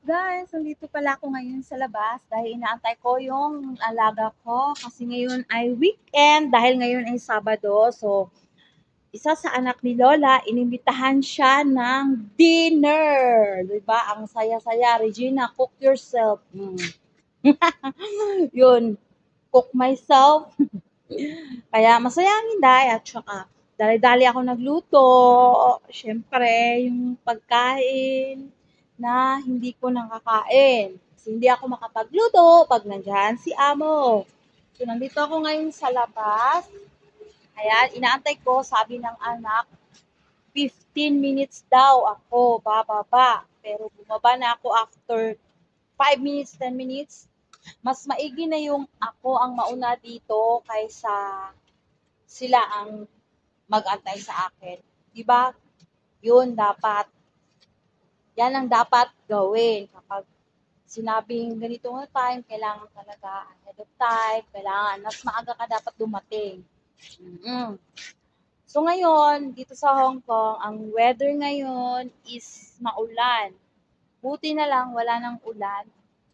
Guys, nandito pala ako ngayon sa labas dahil inaantay ko yung alaga ko kasi ngayon ay weekend dahil ngayon ay Sabado. So, isa sa anak ni Lola, inimbitahan siya ng dinner. 'Di ba? Ang saya-saya. Regina, cook yourself. Yun, cook myself. Kaya masaya ang Inday at saka dali-dali ako nagluto. Siyempre, yung pagkain na hindi ko nakakain. Kasi hindi ako makapagluto pag nandiyan si amo. So, nandito ako ngayon sa labas. Ayan, inaantay ko, sabi ng anak, 15 minutes daw ako bababa. Pero bumaba na ako after 5 minutes, 10 minutes. Mas maigi na yung ako ang mauna dito kaysa sila ang mag-antay sa akin. 'Di ba? 'Yun dapat. 'Yan ang dapat gawin kapag sinabing ganito nga time, kailangan talaga ahead of time, kailangan mas maaga ka dapat dumating. Mm. So ngayon, dito sa Hong Kong, ang weather ngayon is maulan. Buti na lang wala ng ulan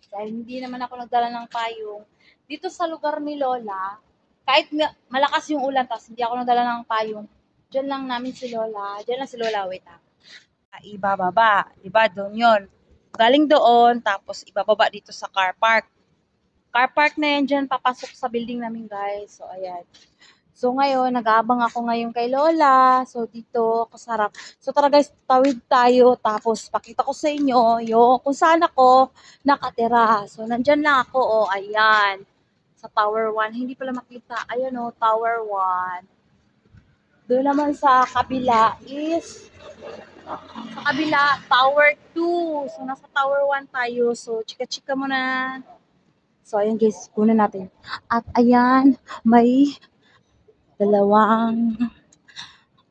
dahil hindi naman ako nagdala ng payong. Dito sa lugar ni Lola, kahit malakas yung ulan tapos hindi ako nagdala ng payong, diyan lang namin si Lola, diyan lang si Lola, wait ibababa, 'di ba? Doon 'yon. Galing doon tapos ibababa dito sa car park. Car park na 'yan diyan papasok sa building namin, guys. So ayan. So ngayon, nag-aabang ako ngayon kay Lola. So dito, kasarap. So tara guys, tawid tayo. Tapos pakita ko sa inyo yung kung saan ako nakatira. So nandyan lang ako, oh, ayan. Sa Tower 1. Hindi pala makita. Ayan oh, Tower 1. Doon naman sa kabila is Tower 2. So nasa Tower 1 tayo. So chika-chika muna. So ayan guys, kunan natin. At ayan, may dalawang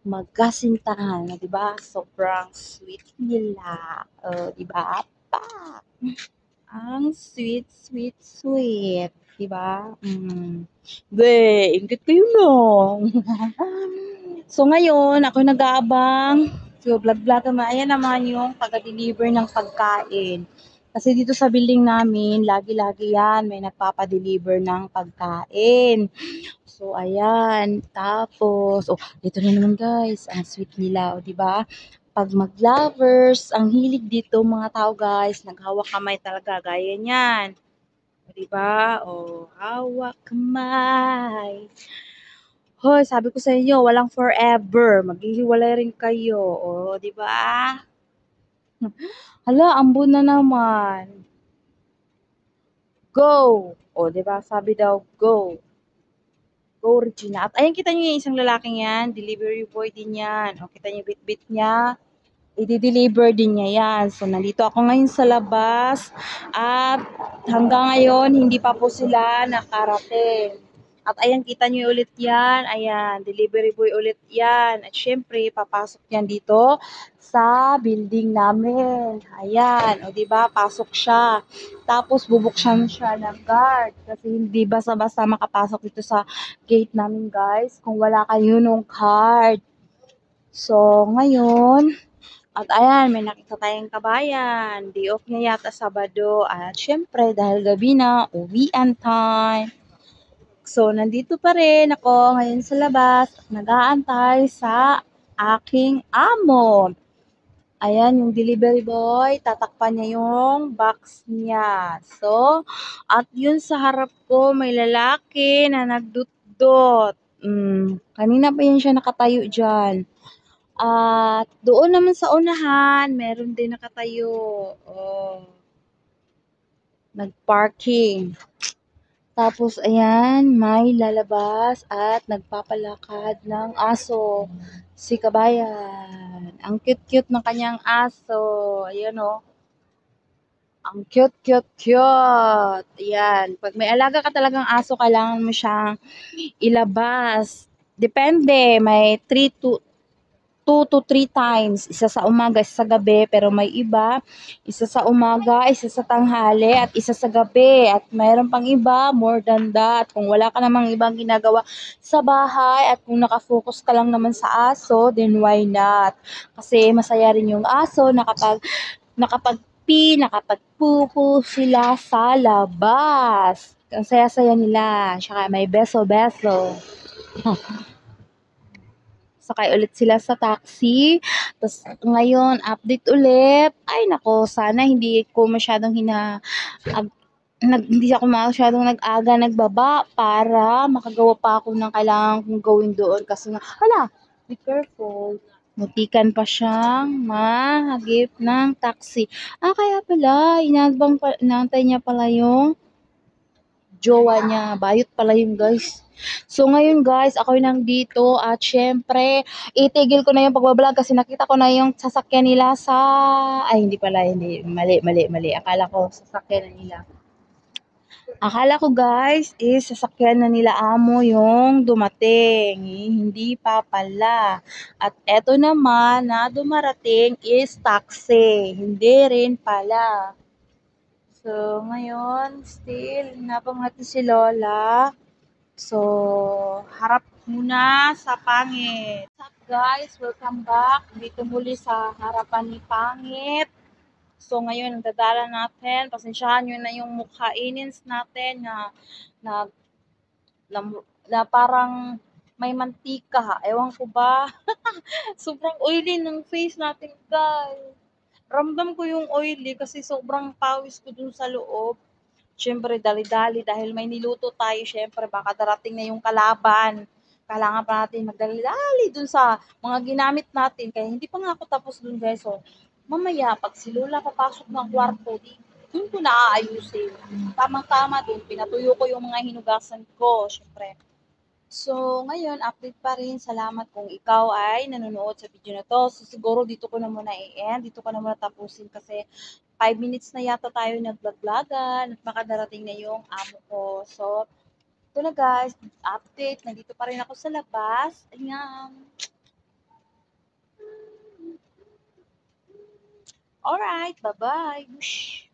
magkasintahan, 'di ba? Sobrang sweet nila. Oh, 'di ba? Pa. Ang sweet, sweet, sweet, 'di ba? Be, ingit kayo no. So ngayon, ako nag-aabang. So vlog-vlog naman. Ayan naman yung taga-deliver ng pagkain. Kasi dito sa building namin, lagi-lagi yan, may nagpapa-deliver ng pagkain. So, ayan. Tapos, oh, dito na naman guys, ang sweet nila, oh, di ba? Pag mag-lovers, ang hilig dito mga tao guys, naghawak kamay talaga, gaya niyan. O, di ba? Oh, hawak kamay. Hoy, sabi ko sa inyo, walang forever. Maghihiwalay rin kayo. O, di ba? Hala, ambon na naman. Go! O, di ba? Sabi daw, go. Go, Regina. At ayan, kita niyo yung isang lalaking yan. Delivery boy din yan. O, kita niyo bit-bit niya. I-deliver din niya yan. So, nandito ako ngayon sa labas. At hanggang ngayon, hindi pa po sila nakarating. At ayan, kita niyo ulit yan. Ayan, delivery boy ulit yan. At syempre, papasok yan dito sa building namin. Ayan, o diba, pasok siya. Tapos, bubuksan siya ng guard. Kasi hindi basta-basta makapasok dito sa gate namin, guys, kung wala kayo nung card. So, ngayon, at ayan, may nakita tayong kabayan. Day off niya yata Sabado. At syempre, dahil gabi na, uwian time. So, nandito pa rin ako ngayon sa labas. Nag-aantay sa aking amo. Ayan, yung delivery boy, tatakpan niya yung box niya. So, at yun sa harap ko, may lalaki na nagdutdot. Kanina pa yun siya nakatayo dyan. At doon naman sa unahan, meron din nakatayo. Oh, nagparking. Tapos, ayan, may lalabas at nagpapalakad ng aso. Si kabayan. Ang cute-cute ng kanyang aso. Ayan, oh. Ang cute, cute, cute. Ayan. Pag may alaga ka talagang aso, kailangan mo siyang ilabas. Depende. May 2 to 3 times. Isa sa umaga, isa sa gabi. Pero may iba, isa sa umaga, isa sa tanghali, at isa sa gabi. At mayroon pang iba, more than that. Kung wala ka namang ibang ginagawa sa bahay, at kung nakafocus ka lang naman sa aso, then why not? Kasi masaya rin yung aso na kapag happy, nakapagpupo sila sa labas. Ang saya-saya nila. Tsaka may beso-beso. Sakay ulit sila sa taxi. Tapos ngayon, update ulit. Ay nako, sana hindi ko masyadong hindi ako masyadong nag-aga nagbaba para makagawa pa ako ng kailangan kong gawin doon. Kasi nga, hala, be careful. Mutikan pa siyang mahagip ng taxi. Kaya pala, inaantay niya pala yung jowa niya. Bayot pala yun, guys. So, ngayon, guys, ako yung nandito at syempre, itigil ko na yung pagbablog kasi nakita ko na yung sasakyan nila sa... Ay, hindi pala, hindi. Mali. Akala ko sasakyan na nila. Akala ko guys is sasakyan na nila amo yung dumating. Hindi pa pala. At eto naman na dumarating is taxi. Hindi rin pala. So, ngayon, still, hinabang natin si Lola. So, harap muna sa pangit. What's up guys? Welcome back. Dito muli sa harapan ni Pangit. So, ngayon, ang dadala natin, pasensyahan nyo na yung mukha inins natin na, na, na parang may mantika. Ewan ko ba? Sobrang oily ng face natin, guys. Ramdam ko yung oily kasi sobrang pawis ko dun sa loob. Siyempre, dali-dali dahil may niluto tayo. Siyempre, baka darating na yung kalaban. Kailangan pa natin magdali-dali dun sa mga ginamit natin. Kaya hindi pa nga ako tapos dun, guys. So, mamaya, pag si Lola papasok ng kwarto, dun ko na aayusin. Tamang-tama dun, pinatuyo ko yung mga hinugasan ko, syempre. So, ngayon, update pa rin. Salamat kung ikaw ay nanonood sa video na to. So, siguro dito ko na muna i-end. Dito ko na muna tapusin kasi 5 minutes na yata tayo nag-vlog-vlogan at baka darating na yung amo ko. So, ito na guys, update. Nandito pa rin ako sa labas. Ayan. Alright, bye-bye. Whoosh.